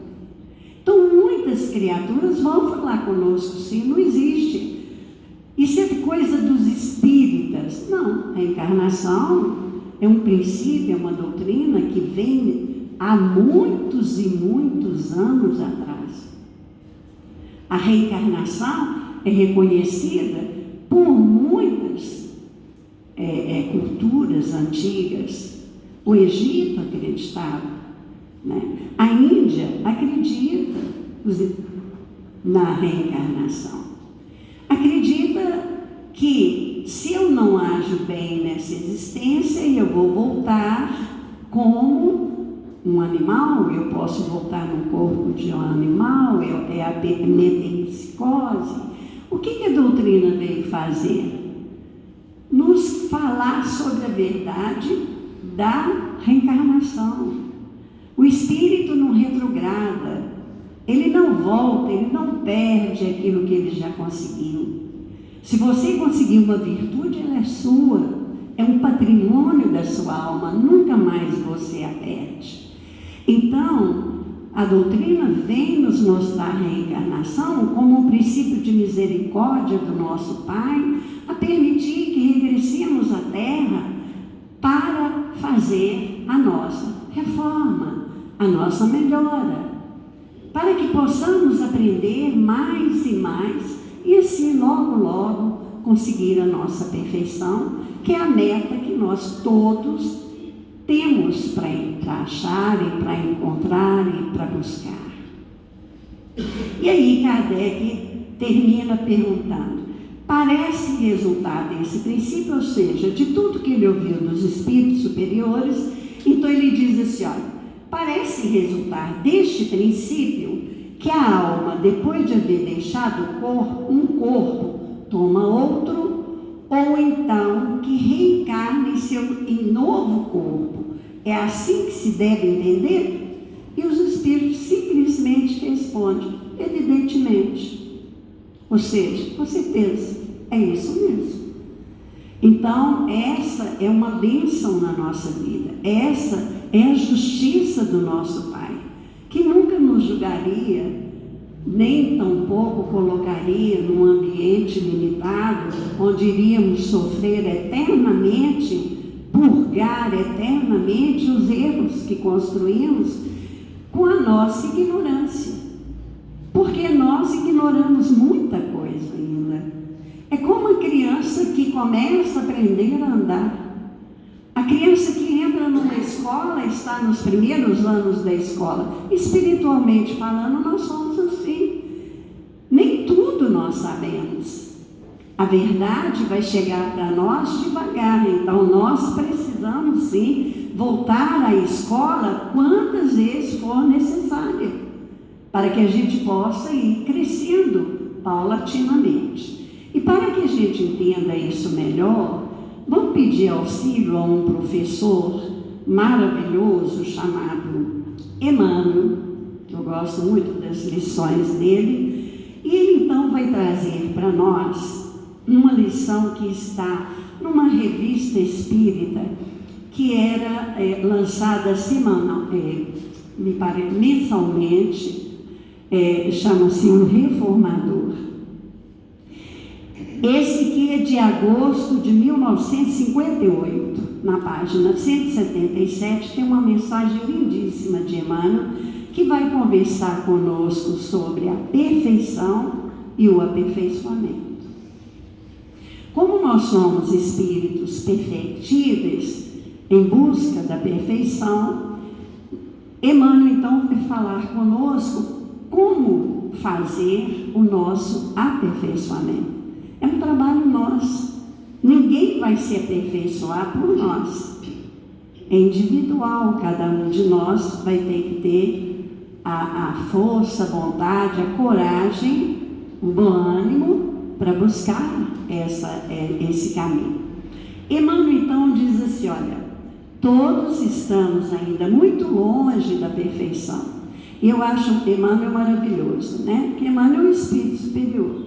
Então, muitas criaturas vão falar conosco, sim, não existe. Isso é coisa dos espíritas. Não, a encarnação é um princípio, é uma doutrina que vem há muitos e muitos anos atrás. A reencarnação é reconhecida por muitas culturas antigas. O Egito acreditava, né? A Índia acredita na reencarnação. Acredita que se eu não ajo bem nessa existência, eu vou voltar como um animal, eu posso voltar no corpo de um animal, é a metempsicose. O que a doutrina veio fazer? Nos falar sobre a verdade da reencarnação. O espírito não retrograda, ele não volta, ele não perde aquilo que ele já conseguiu. Se você conseguir uma virtude, ela é sua, é um patrimônio da sua alma, nunca mais você a perde. Então, a doutrina vem nos mostrar a reencarnação como um princípio de misericórdia do nosso Pai, a permitir que regressemos à Terra para fazer a nossa reforma, a nossa melhora, para que possamos aprender mais e mais e assim logo, logo conseguir a nossa perfeição, que é a meta que nós todos temos para achar e para encontrar e para buscar. E aí Kardec termina perguntando: parece resultar desse princípio, ou seja, de tudo que ele ouviu dos espíritos superiores, então ele diz assim, olha, parece resultar deste princípio que a alma, depois de haver deixado um corpo, toma outro, ou então que reencarna em novo corpo. É assim que se deve entender? E os espíritos simplesmente respondem, evidentemente. Ou seja, com certeza, é isso mesmo. Então, essa é uma bênção na nossa vida. Essa é a justiça do nosso Pai, que nunca nos julgaria nem tampouco colocaria num ambiente limitado, onde iríamos sofrer eternamente, purgar eternamente os erros que construímos com a nossa ignorância. Porque nós ignoramos muita coisa ainda. É como a criança que começa a aprender a andar. A criança que entra numa escola, está nos primeiros anos da escola. Espiritualmente falando, nós somos assim. Nem tudo nós sabemos. A verdade vai chegar para nós devagar. Então, nós precisamos, sim, voltar à escola quantas vezes for necessário, para que a gente possa ir crescendo paulatinamente. E para que a gente entenda isso melhor, vamos pedir auxílio a um professor maravilhoso chamado Emmanuel, que eu gosto muito das lições dele, e ele então vai trazer para nós uma lição que está numa revista espírita que era lançada mensalmente, chama-se O Reformador. Esse que é de agosto de 1958, na página 177, tem uma mensagem lindíssima de Emmanuel, que vai conversar conosco sobre a perfeição e o aperfeiçoamento. Como nós somos espíritos perfectíveis, em busca da perfeição, Emmanuel então vai falar conosco como fazer o nosso aperfeiçoamento. É um trabalho nosso. Ninguém vai se aperfeiçoar por nós. É individual, cada um de nós vai ter que ter a força, a vontade, a coragem, o bom ânimo para buscar esse caminho. Emmanuel então diz assim, olha, todos estamos ainda muito longe da perfeição. E eu acho Emmanuel maravilhoso, né? Porque Emmanuel é um espírito superior.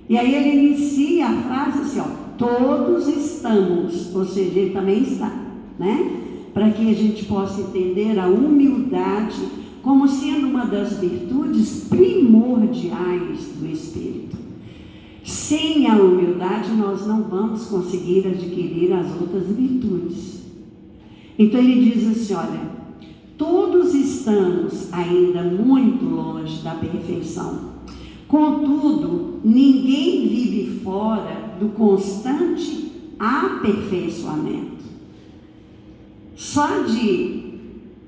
E aí ele inicia a frase assim, ó, todos estamos, ou seja, ele também está, né? Para que a gente possa entender a humildade como sendo uma das virtudes primordiais do espírito. Sem a humildade, nós não vamos conseguir adquirir as outras virtudes. Então ele diz assim, olha, todos estamos ainda muito longe da perfeição. Contudo, ninguém vive fora do constante aperfeiçoamento. Só de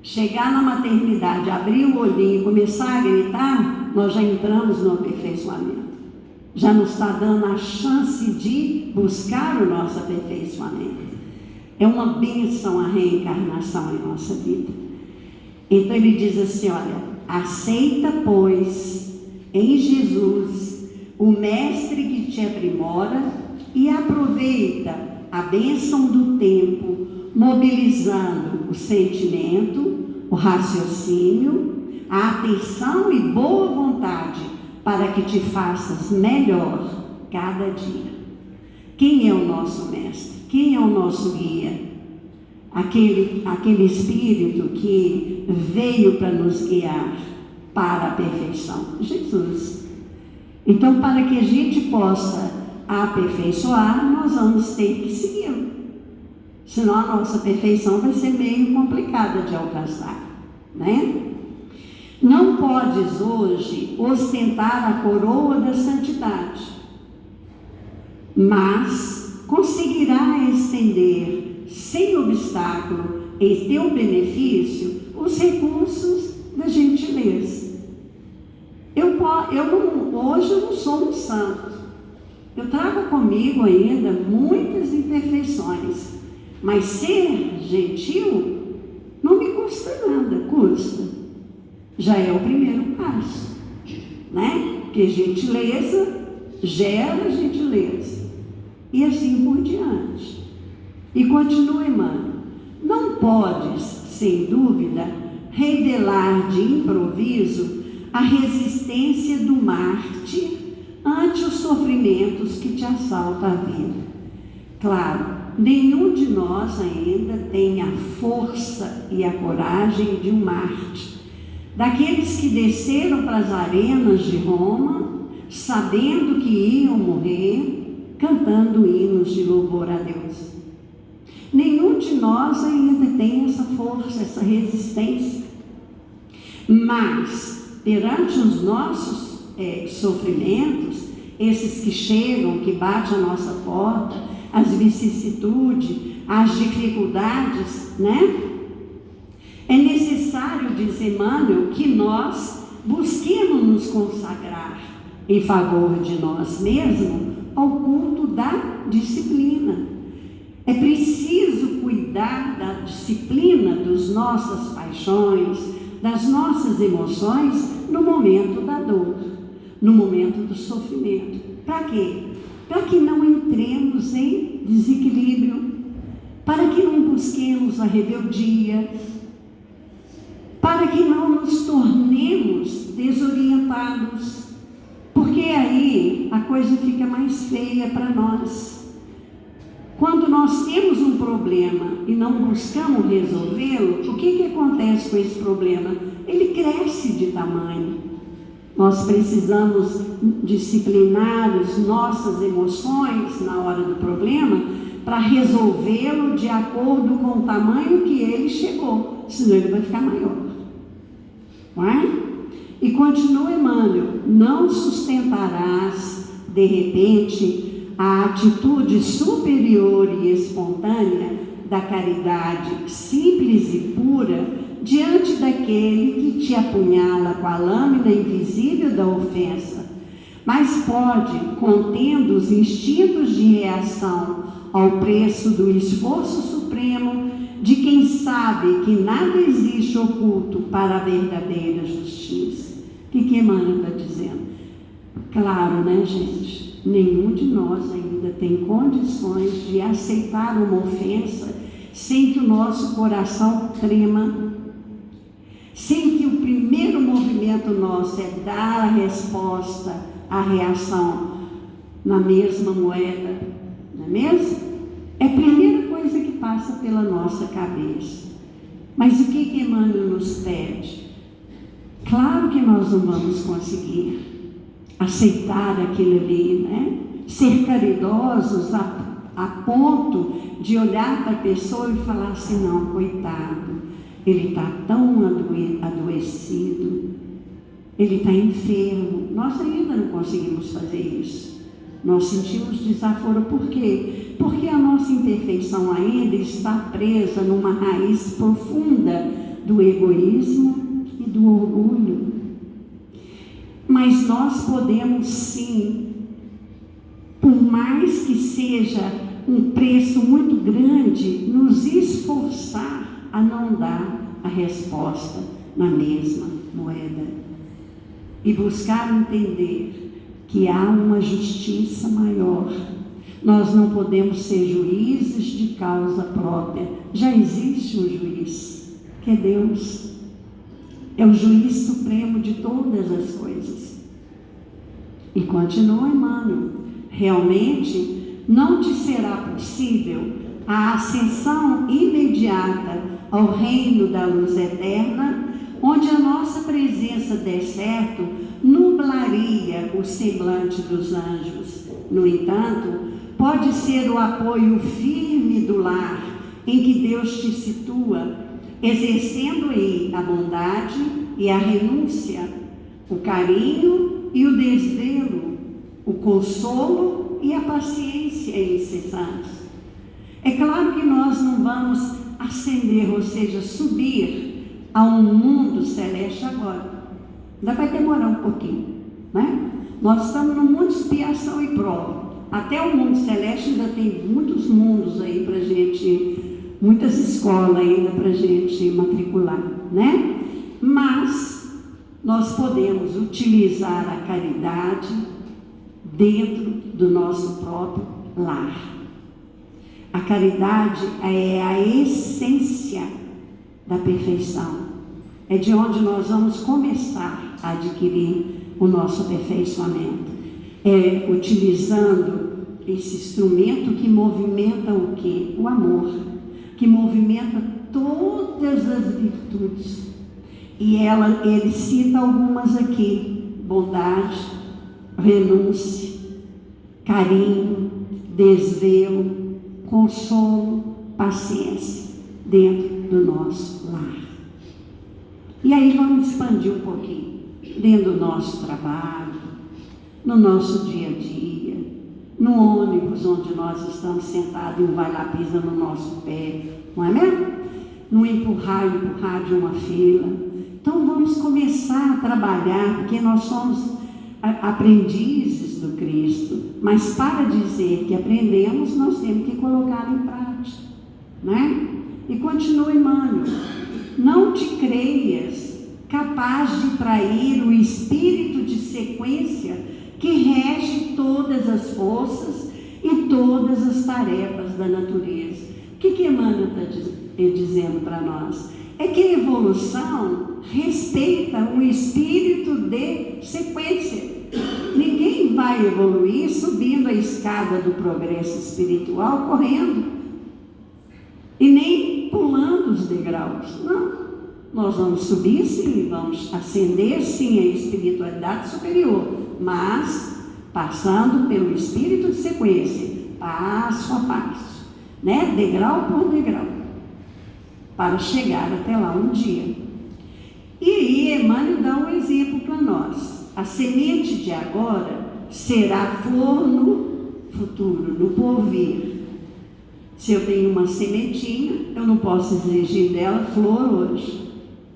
chegar na maternidade, abrir o olhinho e começar a gritar, nós já entramos no aperfeiçoamento. Já nos está dando a chance de buscar o nosso aperfeiçoamento. É uma bênção a reencarnação em nossa vida. Então ele diz assim, olha, aceita, pois, em Jesus, o Mestre que te aprimora, e aproveita a bênção do tempo, mobilizando o sentimento, o raciocínio, a atenção e boa vontade, para que te faças melhor cada dia. Quem é o nosso Mestre? Quem é o nosso guia? Aquele Espírito que veio para nos guiar para a perfeição. Jesus. Então, para que a gente possa aperfeiçoar, nós vamos ter que segui-lo. Senão a nossa perfeição vai ser meio complicada de alcançar, né? Não podes hoje ostentar a coroa da santidade, mas conseguirá estender sem obstáculo em teu benefício os recursos da gentileza. Hoje eu não sou um santo. Eu trago comigo ainda muitas imperfeições, mas ser gentil não me custa nada, custa. Já é o primeiro passo, né? Porque gentileza gera gentileza. E assim por diante. E continua Emmanuel. Não podes, sem dúvida, revelar de improviso a resistência do Marte ante os sofrimentos que te assaltam a vida. Claro, nenhum de nós ainda tem a força e a coragem de um Marte, daqueles que desceram para as arenas de Roma, sabendo que iam morrer, cantando hinos de louvor a Deus. Nenhum de nós ainda tem essa força, essa resistência. Mas, perante os nossos sofrimentos, esses que chegam, que batem a nossa porta, as vicissitudes, as dificuldades, né? É necessário, diz Emmanuel, que nós busquemos nos consagrar em favor de nós mesmos ao culto da disciplina. É preciso cuidar da disciplina das nossas paixões, das nossas emoções no momento da dor, no momento do sofrimento. Para quê? Para que não entremos em desequilíbrio, para que não busquemos a rebeldia, para que não nos tornemos desorientados, porque aí a coisa fica mais feia para nós. Quando nós temos um problema e não buscamos resolvê-lo, o que acontece com esse problema? Ele cresce de tamanho. Nós precisamos disciplinar as nossas emoções na hora do problema para resolvê-lo de acordo com o tamanho que ele chegou, senão ele vai ficar maior. Não é? E continua Emmanuel: não sustentarás de repente a atitude superior e espontânea da caridade simples e pura diante daquele que te apunhala com a lâmina invisível da ofensa, mas pode, contendo os instintos de reação ao preço do esforço supremo de quem sabe que nada existe oculto para a verdadeira justiça. O que Emmanuel está dizendo? Claro, né, gente? Nenhum de nós ainda tem condições de aceitar uma ofensa sem que o nosso coração trema, sem que o primeiro movimento nosso é dar a resposta, a reação na mesma moeda, não é mesmo? É a primeira coisa que passa pela nossa cabeça. Mas o que Emmanuel nos pede? Claro que nós não vamos conseguir aceitar aquilo ali, né? Ser caridosos a ponto de olhar para a pessoa e falar assim: não, coitado, ele está tão adoecido, ele está enfermo. Nós ainda não conseguimos fazer isso. Nós sentimos desaforo. Por quê? Porque a nossa imperfeição ainda está presa numa raiz profunda do egoísmo e do orgulho. Mas nós podemos sim, por mais que seja um preço muito grande, nos esforçar a não dar a resposta na mesma moeda e buscar entender que há uma justiça maior. Nós não podemos ser juízes de causa própria. Já existe um juiz, que é Deus. É o juiz supremo de todas as coisas. E continua Emmanuel: realmente não te será possível a ascensão imediata ao reino da luz eterna, onde a nossa presença der certo nublaria o semblante dos anjos. No entanto, pode ser o apoio firme do lar em que Deus te situa, exercendo aí a bondade e a renúncia, o carinho e o desvelo, o consolo e a paciência incessantes. É claro que nós não vamos ascender, ou seja, subir a um mundo celeste agora. Ainda vai demorar um pouquinho, né? Nós estamos no mundo de expiação e prova. Até o mundo celeste ainda tem muitos mundos aí para gente, muitas escolas ainda para gente matricular, né? Mas nós podemos utilizar a caridade dentro do nosso próprio lar. A caridade é a essência da perfeição. É de onde nós vamos começar a adquirir o nosso aperfeiçoamento. É utilizando esse instrumento que movimenta o quê? O amor, que movimenta todas as virtudes. E ele cita algumas aqui: bondade, renúncia, carinho, desvelo, consolo, paciência dentro do nosso lar. E aí vamos expandir um pouquinho dentro do nosso trabalho, no nosso dia a dia, no ônibus onde nós estamos sentados e um vai lá pisa no nosso pé, não é mesmo? No empurrar de uma fila. Então vamos começar a trabalhar, porque nós somos aprendizes do Cristo, mas para dizer que aprendemos, nós temos que colocar em prática, né? E continua Emmanuel: não te creias capaz de trair o espírito de sequência que rege todas as forças e todas as tarefas da natureza. O que Emmanuel está dizendo para nós? É que a evolução respeita um espírito de sequência. Ninguém vai evoluir subindo a escada do progresso espiritual correndo e nem pulando os degraus. Não. Nós vamos subir sim, vamos ascender sim a espiritualidade superior, mas passando pelo espírito de sequência, passo a passo, né? Degrau por degrau, para chegar até lá um dia. E aí Emmanuel dá um exemplo para nós: a semente de agora será flor no futuro, no porvir. Se eu tenho uma sementinha, eu não posso exigir dela flor hoje.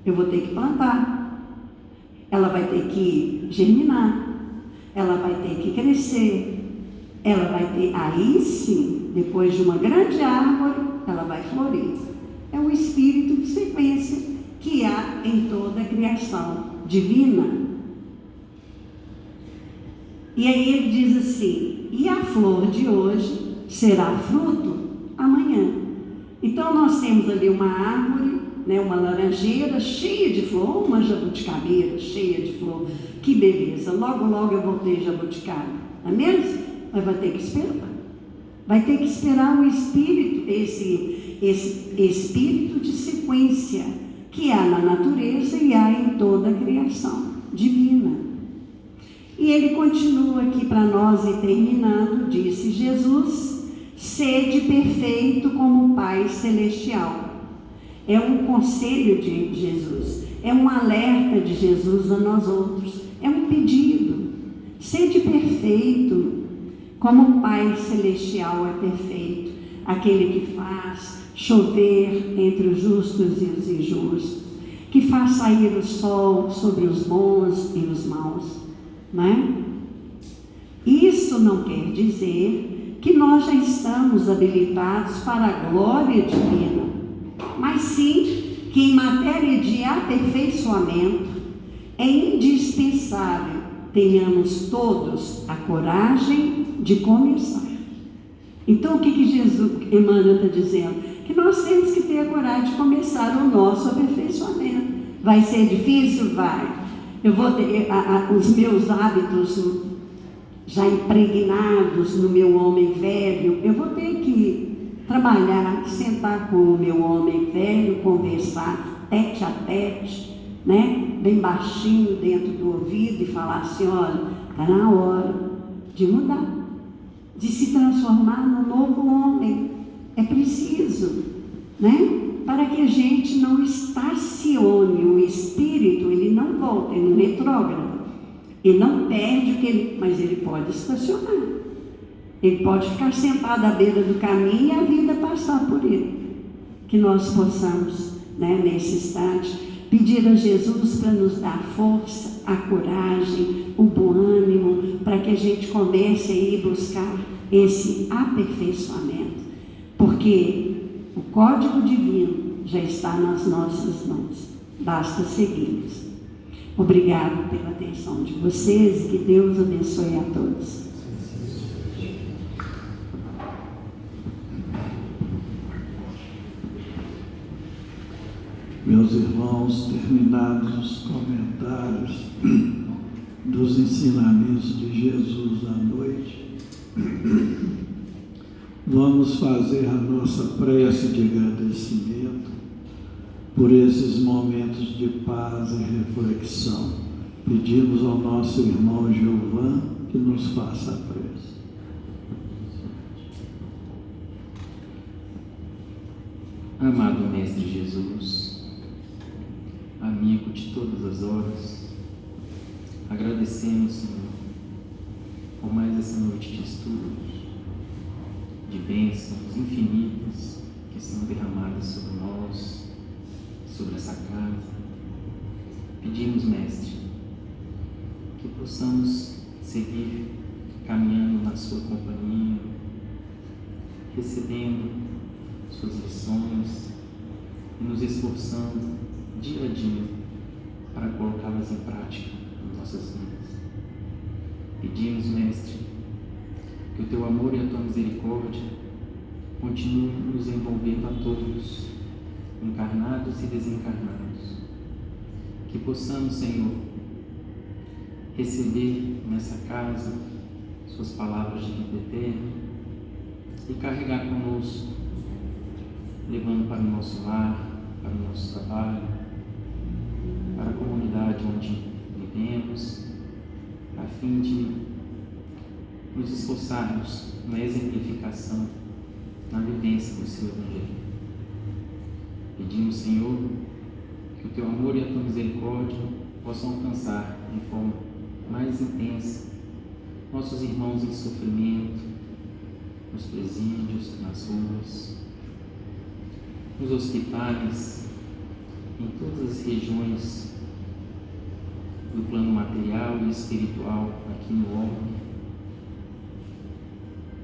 Eu vou ter que plantar, ela vai ter que germinar, ela vai ter que crescer, ela vai ter, aí sim, depois de uma grande árvore, ela vai florir. É um espírito de sequência que há em toda a criação divina. E aí ele diz assim: e a flor de hoje será fruto amanhã. Então nós temos ali uma árvore, né, uma laranjeira cheia de flor, uma jabuticabeira cheia de flor. Que beleza, logo logo eu vou ter jabuticaba, não é mesmo? Mas vai ter que esperar. Vai ter que esperar o espírito, esse espírito de sequência que há na natureza e há em toda a criação divina. E ele continua aqui para nós e terminando, disse Jesus: sede perfeito como o Pai Celestial. É um conselho de Jesus, é um alerta de Jesus a nós outros, é um pedido: sede perfeito como o Pai Celestial é perfeito, aquele que faz chover entre os justos e os injustos, que faz sair o sol sobre os bons e os maus, não é? Isso não quer dizer que nós já estamos habilitados para a glória divina, mas sim que em matéria de aperfeiçoamento é indispensável tenhamos todos a coragem de começar. Então o que Emmanuel está dizendo? Que nós temos que ter a coragem de começar o nosso aperfeiçoamento. Vai ser difícil? Vai. Eu vou ter os meus hábitos já impregnados no meu homem velho, eu vou ter que trabalhar, sentar com o meu homem velho, conversar tete a tete, né? Bem baixinho dentro do ouvido e falar assim: olha, está na hora de mudar, de se transformar num novo homem. É preciso, né? Para que a gente não estacione o espírito, ele não volta, ele não retrógrado, ele não perde o que ele, mas ele pode estacionar. Ele pode ficar sentado à beira do caminho e a vida passar por ele. Que nós possamos, né, nesse instante, pedir a Jesus para nos dar força, a coragem, o bom ânimo, para que a gente comece a ir buscar esse aperfeiçoamento. Porque o código divino já está nas nossas mãos. Basta segui-los. Obrigado pela atenção de vocês e que Deus abençoe a todos. Meus irmãos, terminados os comentários dos ensinamentos de Jesus à noite, vamos fazer a nossa prece de agradecimento por esses momentos de paz e reflexão. Pedimos ao nosso irmão Gilvan que nos faça a prece. Amado Mestre Jesus, amigo de todas as horas, agradecemos, Senhor, por mais essa noite de estudos, de bênçãos infinitas que são derramadas sobre nós, sobre essa casa. Pedimos, Mestre, que possamos seguir caminhando na Sua companhia, recebendo Suas lições e nos esforçando dia a dia para colocá-las em prática em nossas vidas. Pedimos, Mestre, que o Teu amor e a Tua misericórdia continuem nos envolvendo a todos, encarnados e desencarnados. Que possamos, Senhor, receber nessa casa Suas palavras de vida eterna e carregar conosco, levando para o nosso lar, para o nosso trabalho, para a comunidade onde vivemos, a fim de nos esforçarmos na exemplificação, na vivência do Seu Evangelho. Pedimos, Senhor, que o Teu amor e a Tua misericórdia possam alcançar de forma mais intensa nossos irmãos em sofrimento, nos presídios, nas ruas, nos hospitais, em todas as regiões do plano material e espiritual aqui no orbe.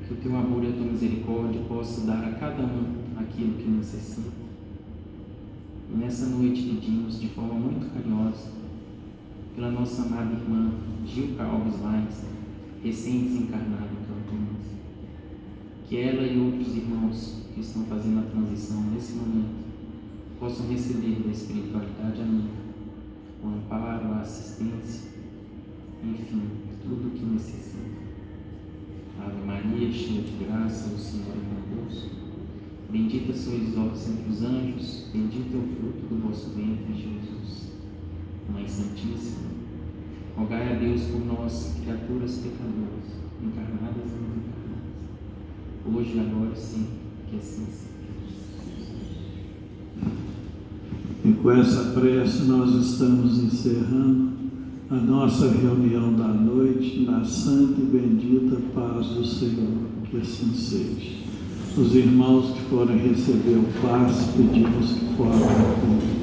Que o Teu amor e a Tua misericórdia possam dar a cada um aquilo que necessita. E nessa noite pedimos de forma muito carinhosa pela nossa amada irmã Gilca Alves Vaz, recém-desencarnada em Campinas, que ela e outros irmãos que estão fazendo a transição nesse momento possam receber da espiritualidade amiga o amparo, a assistência, enfim, tudo o que necessita. Ave Maria, cheia de graça, o Senhor é convosco. Bendita sois vós entre os anjos, bendito é o fruto do vosso ventre, Jesus. Mãe Santíssima, rogai a Deus por nós, criaturas pecadoras, encarnadas e desencarnadas, hoje e agora e sempre, que assim seja. E com essa prece nós estamos encerrando a nossa reunião da noite na santa e bendita paz do Senhor, que assim seja. Os irmãos que forem receber o passe, pedimos que forem